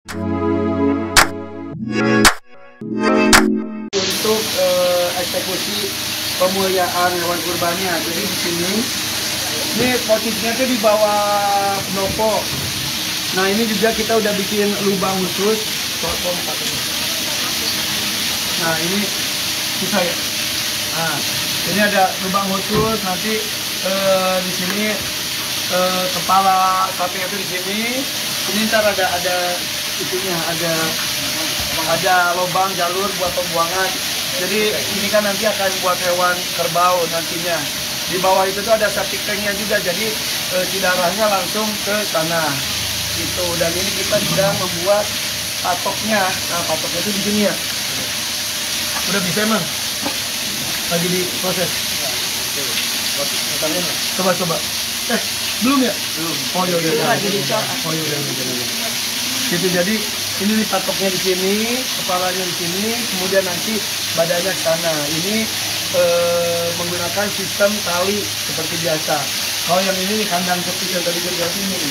Untuk eksekusi pemuliaan hewan kurbannya. Jadi di sini ini posisinya tuh di bawah pendopo. Nah ini juga kita udah bikin lubang khusus. Nah ini bisa ya. Nah ini ada lubang khusus. Nanti di sini kepala sapi itu di sini. Ini ntar ada itunya, ada lubang jalur buat pembuangan. Jadi ini kan nanti akan buat hewan kerbau nantinya. Di bawah itu tuh ada septic tanknya juga, jadi cidarahnya langsung ke sana. Gitu. Dan ini kita sedang membuat patoknya. Nah patoknya itu di sini ya. Udah bisa emang? Lagi diproses. Coba. Belum ya? Belum. Oh iya udah. Oh iya udah. Gitu, jadi ini nih patoknya di sini, kepalanya di sini, kemudian nanti badannya ke sana. Ini menggunakan sistem tali seperti biasa. Kalau yang ini nih kandang kecil yang tadi kita lihat ini.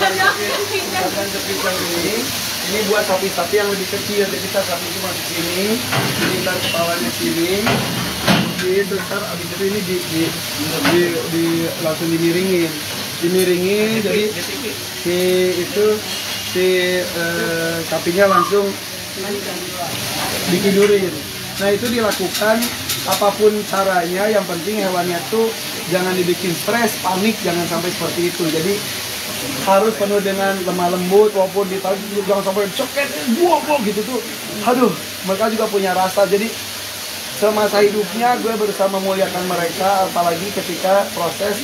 Kandang kecil yang ini buat sapi-sapi yang lebih kecil. Jadi kita sapi cuma di sini, ini ntar kepalanya sini. Terus ntar abis itu ini langsung dimiringin, jadi sapinya langsung ditidurin. Nah itu dilakukan apapun caranya, yang penting hewannya tuh jangan dibikin stres, panik, jangan sampai seperti itu. Jadi harus penuh dengan lemah lembut, walaupun ditarik jangan sampai coket, buah gitu tuh. Aduh, mereka juga punya rasa. Jadi semasa hidupnya gue berusaha memuliakan mereka, apalagi ketika proses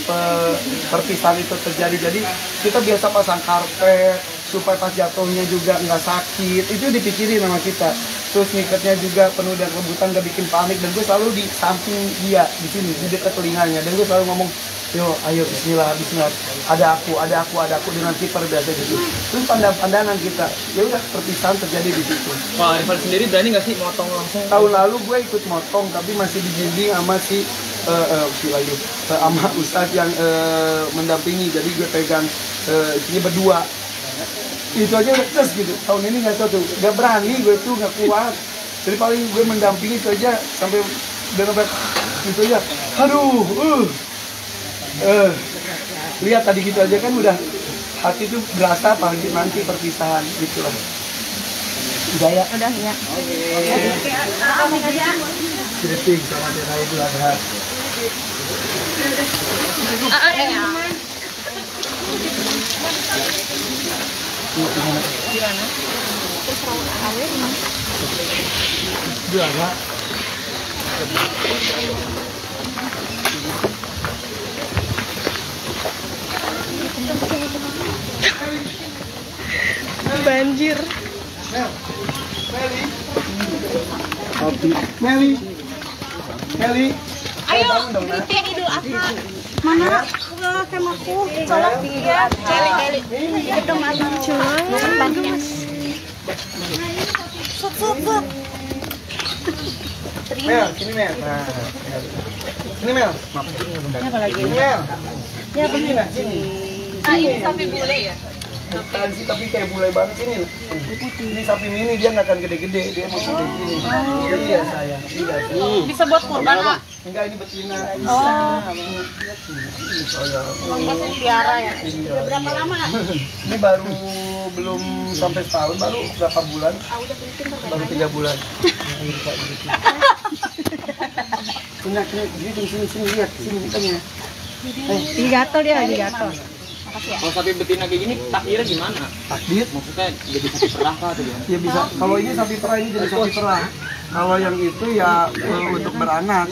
perpisahan itu terjadi. Jadi kita biasa pasang karpet supaya pas jatuhnya juga nggak sakit, itu dipikirin sama kita. Terus ngikatnya juga penuh dengan kebutuhan, gak bikin panik. Dan gue selalu di samping dia, di sini, di dekat telinganya. Dan gue selalu ngomong, ayo bismillah, ada aku dengan kiper biasa gitu. Terus pandangan kita, ya udah perpisahan terjadi di situ. Pak Arifan sendiri berani nggak sih motong langsung? Tahun lalu gue ikut motong, tapi masih dibimbing sama sama Ustadz yang mendampingi. Jadi gue pegang ini berdua. Itu aja udah tes gitu. Tahun ini nggak tahu tuh, nggak berani gue tuh, nggak kuat. Jadi paling gue mendampingi itu aja sampai benar-benar itu aja. Aduh, lihat tadi gitu aja kan udah hati tuh berasa apalagi nanti perpisahan gitu lah. Udah ya? Udah ya. Siriting sama Raya Idul Adha. Gimana? Banjir. Meli. Ayo, bikin Idul Adha. Mana? Temaku. Colok dia. Keli. Itu makan cuman bagus. Sup. Mel, sini Mel. Nah, sini Mel. Apa lagi? Sini Mel. Ya begini. Ini sapi bule ya? Bukan sih, tapi kayak bule banget ini. Ini sapi mini, dia nggak akan gede-gede, dia masih gede. Iya sayang. Bisa buat kurban, ah? Enggak, ini betina. Masih piara ya? Iya. Berapa lama? Ini baru belum sampai setahun, baru berapa bulan? Baru 3 bulan. Sini lihat, sini mukanya. Digatel dia, digatel. Kalau sapi betina kayak gini takdirnya gimana? Takdir? Maksudnya jadi sapi perah kah atau gimana? Ya bisa. Kalau ini sapi perah, ini jadi sapi perah. Kalau yang itu ya untuk beranak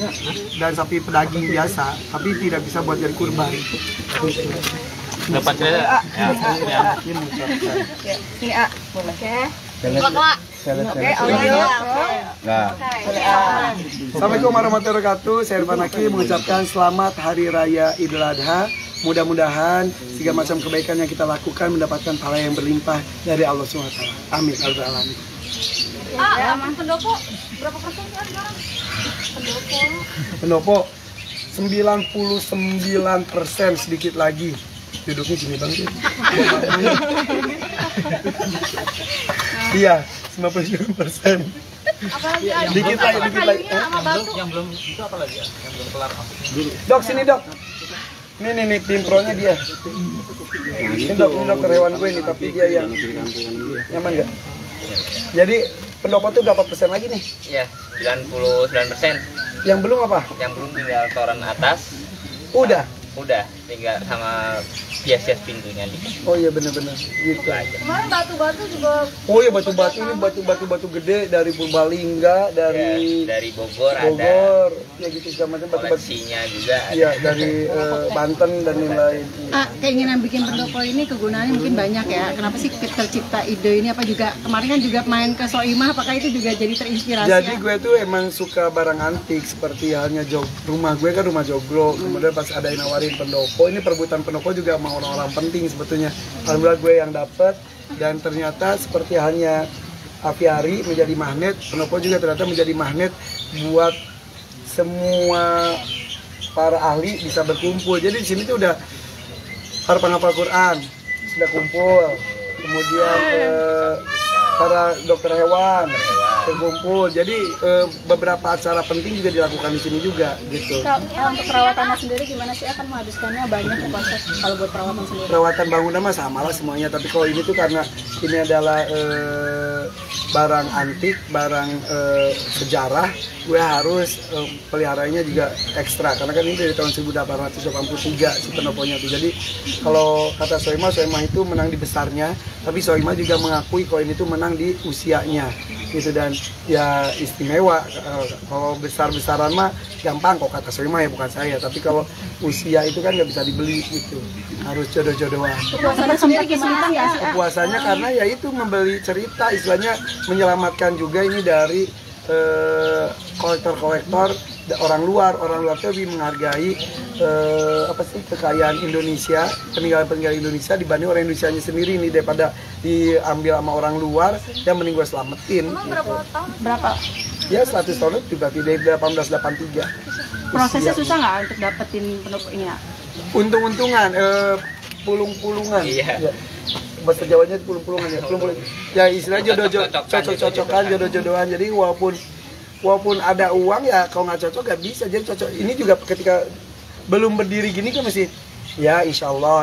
dan sapi pedaging biasa, tapi tidak bisa buat jadi kurban. Dapat ya? Ini A. Oke. Oke, Assalamualaikum warahmatullahi wabarakatuh. Saya Irfan Hakim mengucapkan selamat Hari Raya Idul Adha. Mudah-mudahan segala macam kebaikan yang kita lakukan mendapatkan pahala yang berlimpah dari Allah SWT. Amin. Alamin. pendopo berapa persen sekarang? Pendopo 99% sedikit lagi. Duduknya gini bang. Iya, 99%. Dikit lagi. Yang belum itu apa lagi ya? Yang belum kelar. Dok, sini dok. Nih, tim pro-nya dia. Ini dokter hewan gue nih, tapi dia yang nyaman nggak? Jadi pendopo tuh berapa persen lagi nih? Iya, 99%. Yang belum apa? Yang belum tinggal toren atas. Udah. Udah, tinggal sama hias-hias pintunya dikit. Oh iya benar-benar gitu. Aja. Kemarin batu-batu juga. Oh iya batu-batu ini batu gede dari Purbalingga, dari Dari Bogor, ada. Bogor, ya gitu segala macam batu-batu. Koleksinya juga ada. Iya dari Banten dan lain-lain. Keinginan bikin pendopo ini kegunaannya mungkin banyak ya. Kenapa sih tercipta ide ini? Apa juga kemarin kan juga main ke Soimah, apakah itu juga jadi terinspirasi? Jadi ya? gue tuh emang suka barang antik seperti halnya rumah gue kan rumah joglo. Kemudian pas ada yang nawarin pendopo, ini perebutan pendopo juga sama orang-orang penting sebetulnya. Alhamdulillah gue yang dapet, dan ternyata seperti halnya apiari menjadi magnet, pendopo juga ternyata menjadi magnet buat semua para ahli bisa berkumpul. Jadi di sini tuh udah para penghafal Quran sudah kumpul, kemudian para dokter hewan berkumpul. Jadi beberapa acara penting juga dilakukan di sini juga gitu. Untuk perawatannya sendiri gimana sih? Akan menghabiskannya banyak ya konsep kalau buat perawatan sendiri? Perawatan bangunan mah sama lah semuanya, tapi kalau ini tuh karena ini adalah barang antik, barang sejarah, gue harus peliharanya juga ekstra karena kan ini dari tahun 1883 si pendoponya tuh. Jadi kalau kata Soimah itu menang di besarnya, tapi Soimah juga mengakui kalau ini tuh menang di usianya gitu, dan ya istimewa. Kalau besar-besaran mah gampang kok kata Soimah ya, bukan saya, tapi kalau usia itu kan nggak bisa dibeli gitu, harus jodoh-jodohan. Kepuasannya sendiri gimana ya? Kepuasannya karena ya itu membeli cerita, istilahnya menyelamatkan juga ini dari kolektor-kolektor orang luar tuh lebih menghargai kekayaan Indonesia, peninggalan Indonesia dibanding orang Indonesianya sendiri ini, daripada diambil sama orang luar yang mending gue selamatin. Emang gitu. berapa tahun? Berapa? Ya 100 tahun itu berarti dari 1883. Prosesnya Usia. susah nggak untuk dapetin pendopo ini ya? Untung-untungan, pulung-pulungan. Iya. Ya. Bahasa Jawanya pulung-pulungan ya. Ya istilahnya jodoh-jodohan. Jadi walaupun ada uang ya kalau nggak cocok nggak bisa. Jadi cocok. Ini juga ketika belum berdiri gini kan masih ya insya Allah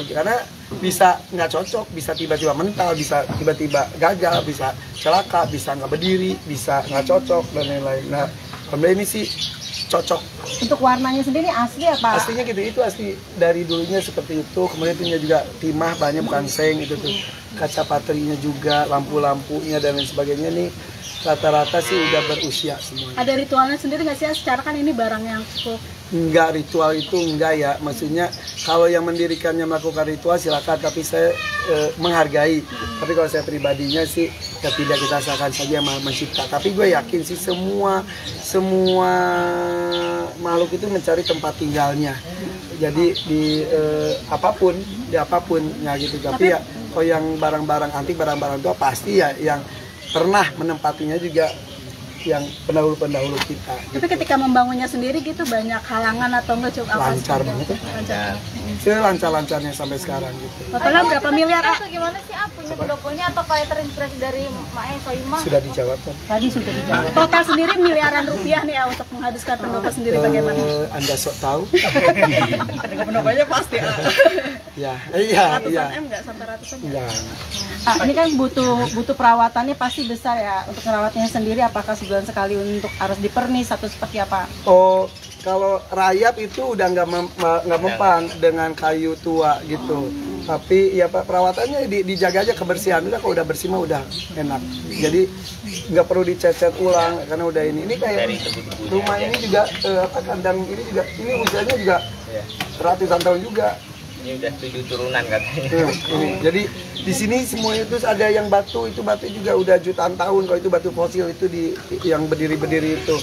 karena bisa nggak cocok, bisa tiba-tiba mental, bisa tiba-tiba gagal, bisa celaka, bisa nggak berdiri, bisa nggak cocok dan lain-lain. Nah, alhamdulillah ini sih cocok. Untuk warnanya sendiri asli apa? Aslinya gitu, itu asli dari dulunya seperti itu. Kemudian punya juga timah banyak, bukan seng itu tuh. Kaca patrinya juga, lampu-lampunya dan lain sebagainya nih rata-rata sih udah berusia semuanya. Ada ritualnya sendiri nggak sih? Secara kan ini barang yang cukup. Enggak, ritual itu enggak ya. Maksudnya kalau yang mendirikannya melakukan ritual silakan, tapi saya menghargai. Tapi kalau saya pribadinya sih ya tidak, kita sahkan saja mencipta. Tapi gue yakin sih semua makhluk itu mencari tempat tinggalnya. Jadi di apapun ya gitu. Tapi ya kalau yang barang-barang antik, barang-barang tua pasti ya yang pernah menempatinya juga yang pendahulu-pendahulu kita. Tapi ketika membangunnya sendiri gitu banyak halangan atau enggak coba apa? Lancar banget ya. Lancar. Selancar-lancarnya sampai sekarang gitu. Totalnya berapa miliar? Atau gimana sih punya pendoponya, atau kayak terinspirasi dari Mae Soimah? Sudah dijawab kan? Tadi sudah dijawab. Total sendiri miliaran rupiah nih ya untuk menghabiskan pendopo sendiri bagaimana? Anda sok tahu? Harga pendoponya pasti. Ya, iya. Ratusan M nggak sampai ratusan? Enggak. Ini kan butuh perawatannya pasti besar ya. Untuk merawatnya sendiri apakah sebulan sekali untuk harus dipernis atau seperti apa? Oh, kalau rayap itu udah nggak mempan dengan kayu tua gitu. Tapi ya perawatannya dijaga aja kebersihan. Udah kalau udah bersih mah udah enak. Jadi nggak perlu dicecet ulang karena udah ini. Ini kayak rumah ini juga kandang ini juga, ini usianya juga ratusan tahun juga. Ini udah 7 turunan katanya. Ini. Jadi di sini semua itu ada yang batu juga udah jutaan tahun. Kalau itu batu fosil itu yang berdiri itu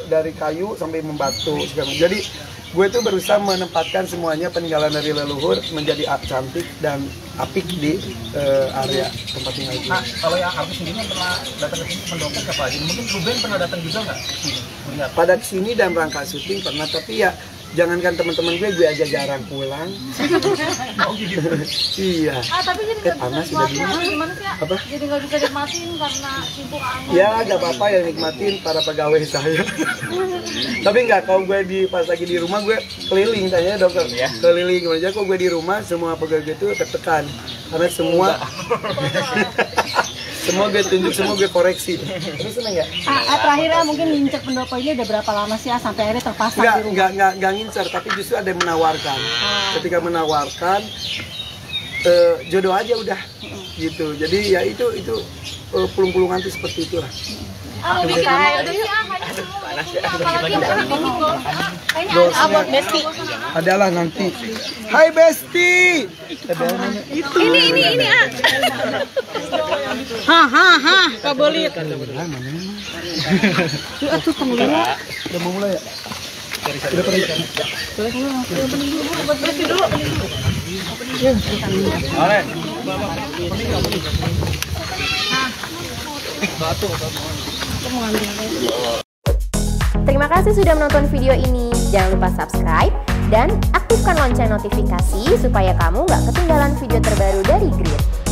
dari kayu sampai membatu segala macam. Jadi gue tuh berusaha menempatkan semuanya peninggalan dari leluhur menjadi cantik dan apik di area tempat tinggal gue. Nah, kalau yang artis sendiri yang pernah datang ke sini pendopo siapa aja? Mungkin Ruben pernah datang juga nggak ke sini? Melihat. Pada kesini dan rangka syuting pernah, tapi ya jangankan teman-teman gue aja jarang pulang. Oh gitu. Iya. Tapi jadi nggak bisa panas sudah dulu. nikmatin, gimana sih ya? Apa? Jadi nggak bisa nikmatin karena sibuk amat. Ya gak apa-apa yang nikmatin para pegawai saya. Tapi enggak, kalau gue pas lagi di rumah gue keliling, tanya dokter ya. Keliling aja, kok gue di rumah semua pegawai itu tertekan karena semua semua gue tunjuk, semua gue koreksi. Terus seneng nggak? Terakhirnya mungkin ngincer pendopo ini udah berapa lama sih sampai akhirnya terpasang di rumah? Enggak ngincer, tapi justru ada yang menawarkan. Ketika menawarkan jodoh aja udah gitu. Jadi ya itu pulung-pulungan tuh seperti itulah. Udah sih, hanya semua. Panas ya. Apalagi yang paling ini kok. Kayaknya Bosnya Besti. adalah nanti. Hai Besti. Ini kabolit. Itu temennya. Udah mau mulai ya? Udah pada Terima kasih sudah menonton video ini. Jangan lupa subscribe dan aktifkan lonceng notifikasi supaya kamu nggak ketinggalan video terbaru dari Grid.